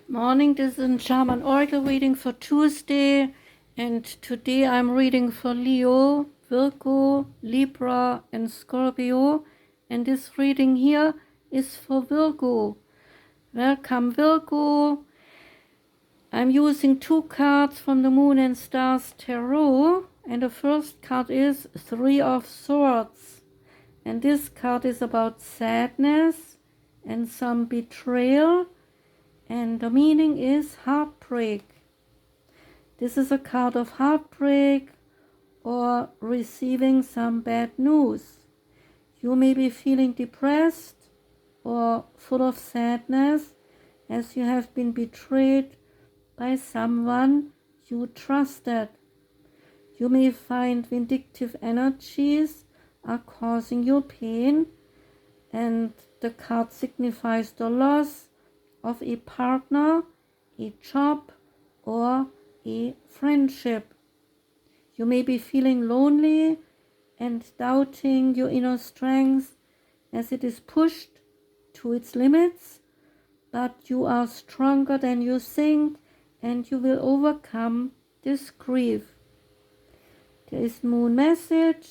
Morning, this is Shaman Oracle reading for Tuesday, and today I'm reading for Leo, Virgo, Libra, and Scorpio, and this reading here is for Virgo. Welcome, Virgo. I'm using two cards from the Moon and Stars Tarot, and the first card is Three of Swords, and this card is about sadness and some betrayal. And the meaning is heartbreak. This is a card of heartbreak or receiving some bad news. You may be feeling depressed or full of sadness as you have been betrayed by someone you trusted. You may find vindictive energies are causing you pain, and the card signifies the loss of a partner, a job, or a friendship. You may be feeling lonely and doubting your inner strength as it is pushed to its limits, but you are stronger than you think and you will overcome this grief. There is moon message.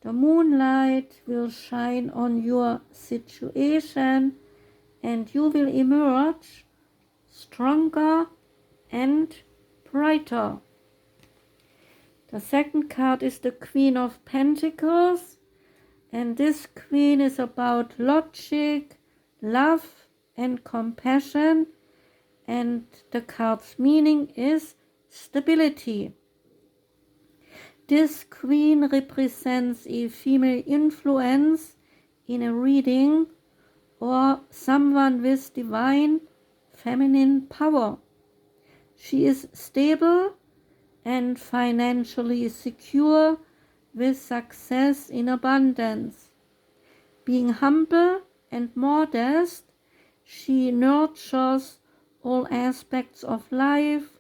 The moonlight will shine on your situation and you will emerge stronger and brighter. The second card is the Queen of Pentacles, and this Queen is about logic, love, and compassion, and the card's meaning is stability. This Queen represents a female influence in a reading or someone with divine feminine power. She is stable and financially secure with success in abundance. Being humble and modest, she nurtures all aspects of life,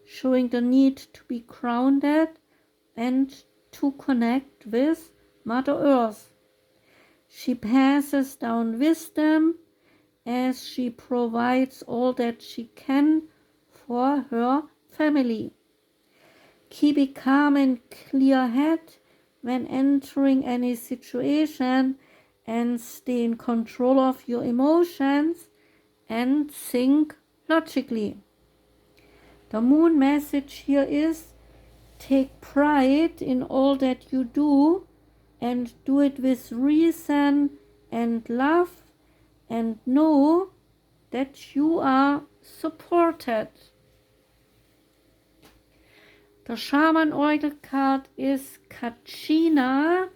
showing the need to be grounded and to connect with Mother Earth. She passes down wisdom as she provides all that she can for her family. Keep a calm and clear head when entering any situation and stay in control of your emotions and think logically. The moon message here is: take pride in all that you do and do it with reason and love, and know that you are supported. The Shaman Oracle card is Kachina,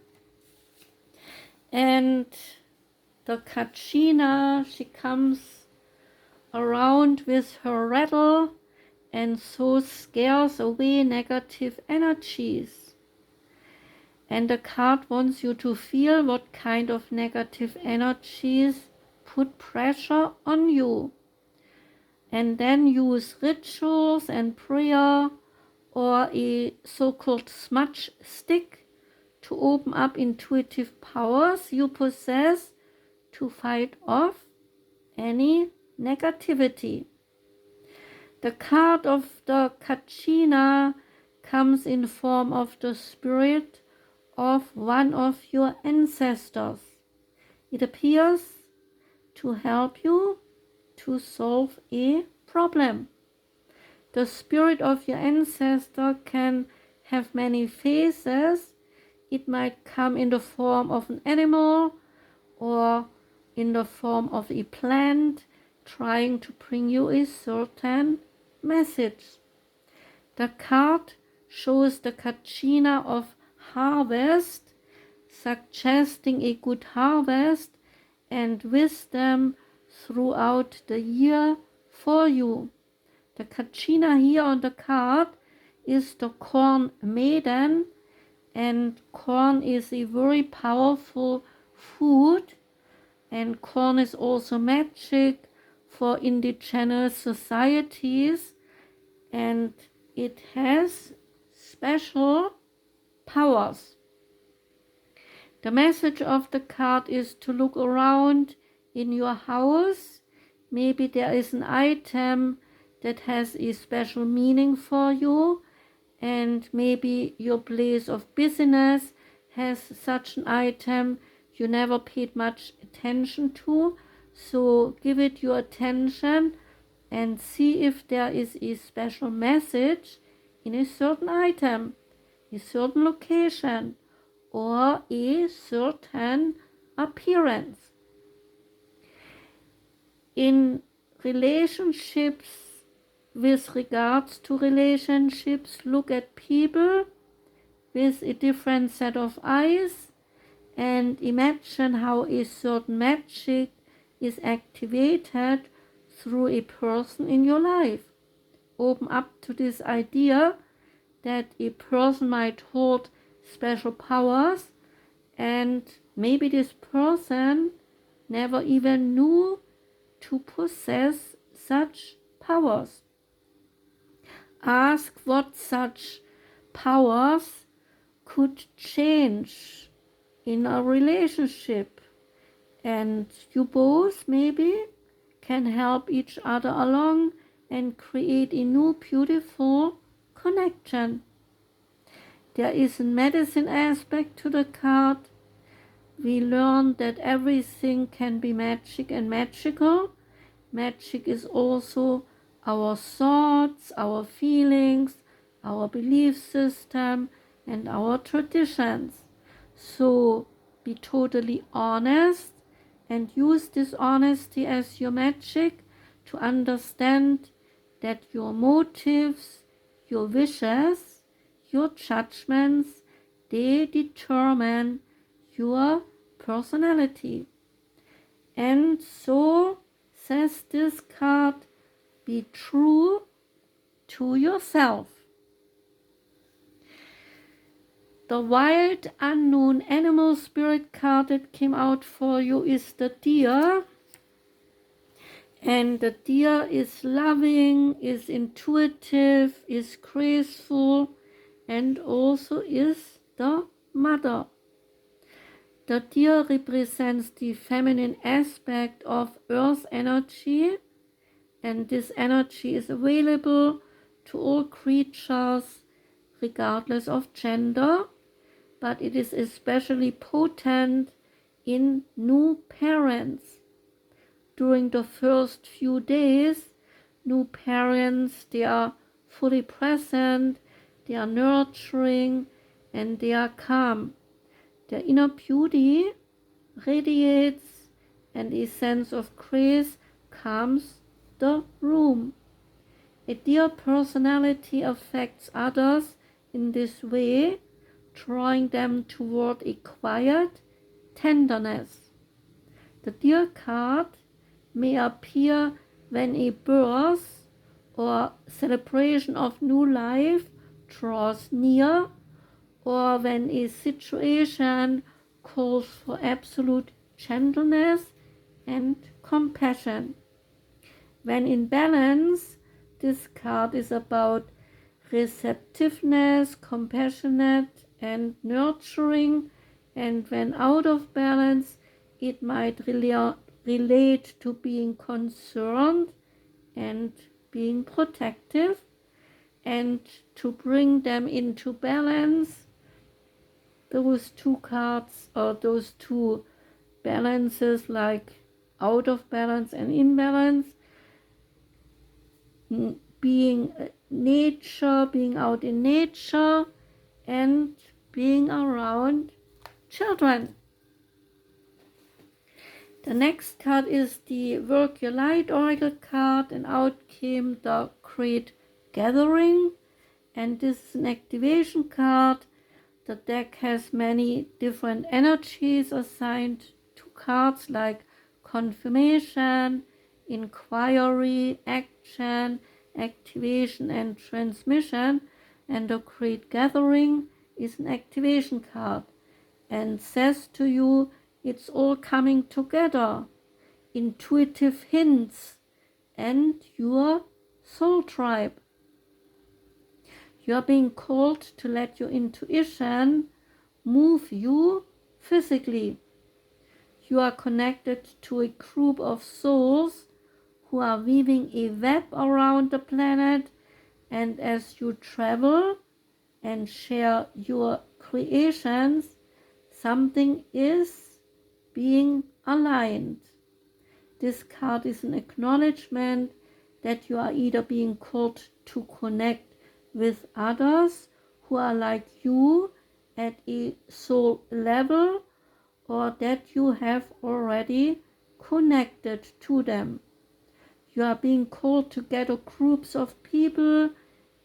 and the Kachina, she comes around with her rattle and so scares away negative energies. And the card wants you to feel what kind of negative energies put pressure on you. And then use rituals and prayer or a so-called smudge stick to open up intuitive powers you possess to fight off any negativity. The card of the Kachina comes in form of the spirit of one of your ancestors. It appears to help you to solve a problem. The spirit of your ancestor can have many faces. It might come in the form of an animal or in the form of a plant trying to bring you a certain message. The card shows the Kachina of harvest, suggesting a good harvest and wisdom throughout the year for you. The Kachina here on the card is the corn maiden, and corn is a very powerful food, and corn is also magic for indigenous societies, and it has special powers. The message of the card is to look around in your house, maybe there is an item that has a special meaning for you, and maybe your place of business has such an item you never paid much attention to. So give it your attention and see if there is a special message in a certain item, a certain location, or a certain appearance. In relationships, with regards to relationships, look at people with a different set of eyes and imagine how a certain magic is activated through a person in your life. Open up to this idea that a person might hold special powers, and maybe this person never even knew to possess such powers. Ask what such powers could change in a relationship, and you both maybe can help each other along and create a new beautiful connection. There is a medicine aspect to the card. We learn that everything can be magic and magical. Magic is also our thoughts, our feelings, our belief system, and our traditions. So be totally honest and use this honesty as your magic to understand that your motives, your wishes, your judgments, they determine your personality. And so, says this card, be true to yourself. The wild unknown animal spirit card that came out for you is the deer. And the deer is loving, is intuitive, is graceful, and also is the mother. The deer represents the feminine aspect of earth energy, and this energy is available to all creatures regardless of gender, but it is especially potent in new parents. During the first few days, new parents, they are fully present, they are nurturing, and they are calm. Their inner beauty radiates, and a sense of grace calms the room. A deer personality affects others in this way, drawing them toward a quiet tenderness. The deer card may appear when a birth or celebration of new life draws near, or when a situation calls for absolute gentleness and compassion. When in balance, this card is about receptiveness, compassionate, and nurturing, and when out of balance, it might relate to being concerned and being protective. And to bring them into balance, those two cards, or those two balances, like out of balance and in balance, being nature, being out in nature, and being around children. The next card is the Work Your Light Oracle card, and out came the Great Gathering, and this is an activation card. The deck has many different energies assigned to cards like confirmation, inquiry, action, activation, and transmission, and the Great Gathering is an activation card and says to you it's all coming together, intuitive hints, and your soul tribe. You are being called to let your intuition move you physically. You are connected to a group of souls who are weaving a web around the planet, and as you travel and share your creations, something is being aligned. This card is an acknowledgement that you are either being called to connect with others who are like you at a soul level, or that you have already connected to them. You are being called to gather groups of people,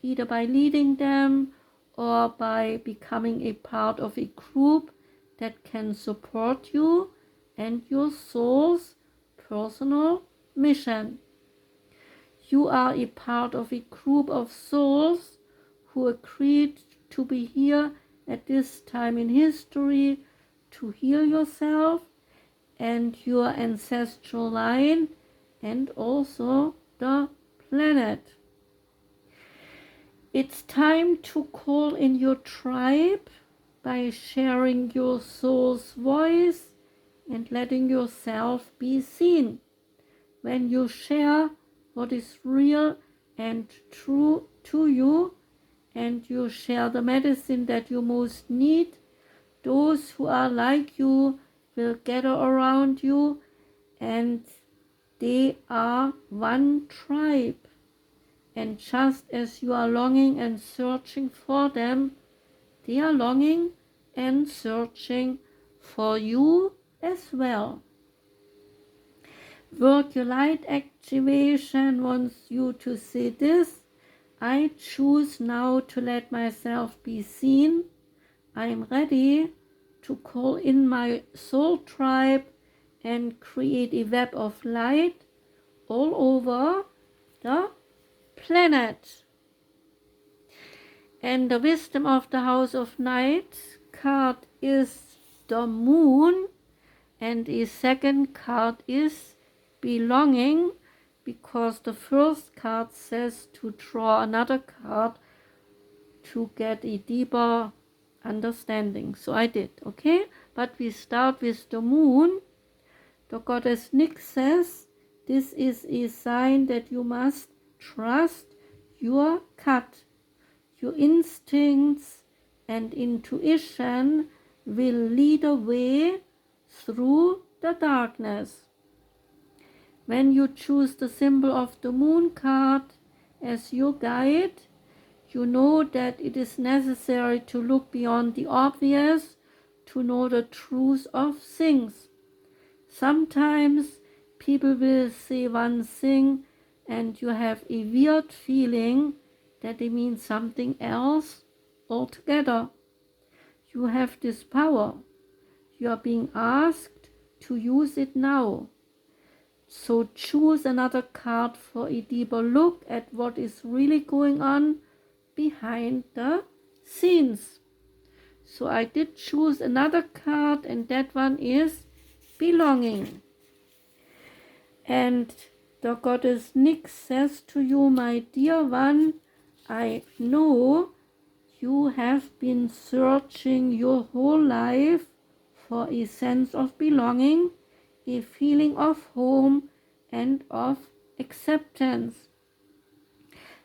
either by leading them or by becoming a part of a group that can support you and your soul's personal mission. You are a part of a group of souls who agreed to be here at this time in history to heal yourself and your ancestral line and also the planet. It's time to call in your tribe by sharing your soul's voice and letting yourself be seen. When you share what is real and true to you, and you share the medicine that you most need, those who are like you will gather around you, and they are one tribe. And just as you are longing and searching for them, they are longing and searching for you as well. Work your light activation wants you to say this: I choose now to let myself be seen. I am ready to call in my soul tribe and create a web of light all over the planet. And the wisdom of the house of night card is the moon, and a second card is belonging, because the first card says to draw another card to get a deeper understanding. So I did, okay? But we start with the moon. The goddess Nyx says this is a sign that you must trust your gut. Your instincts and intuition will lead the way through the darkness. When you choose the symbol of the moon card as your guide, you know that it is necessary to look beyond the obvious to know the truth of things. Sometimes people will say one thing and you have a weird feeling that they mean something else altogether. You have this power. You are being asked to use it now. So choose another card for a deeper look at what is really going on behind the scenes. So I did choose another card, and that one is belonging. And the goddess Nyx says to you, my dear one, I know you have been searching your whole life for a sense of belonging, a feeling of home and of acceptance.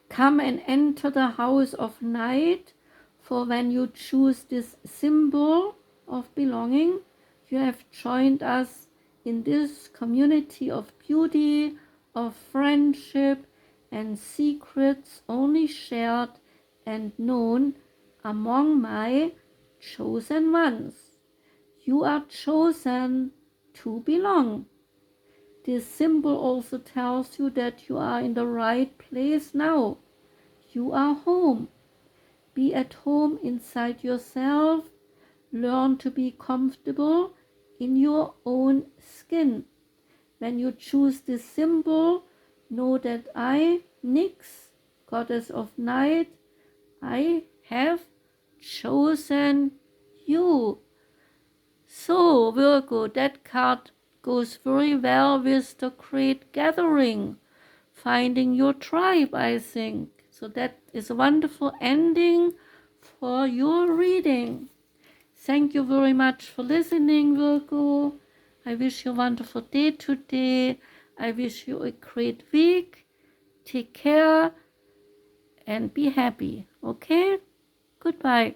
Come and enter the house of night, for when you choose this symbol of belonging, you have joined us in this community of beauty, of friendship, and secrets only shared and known among my chosen ones. You are chosen to belong. This symbol also tells you that you are in the right place now. You are home. Be at home inside yourself. Learn to be comfortable in your own skin. When you choose this symbol, know that I, Nyx, goddess of night, I have chosen you. So, Virgo, that card goes very well with the great gathering, finding your tribe, I think. So that is a wonderful ending for your reading. Thank you very much for listening, Virgo. I wish you a wonderful day today. I wish you a great week. Take care and be happy. Okay? Goodbye.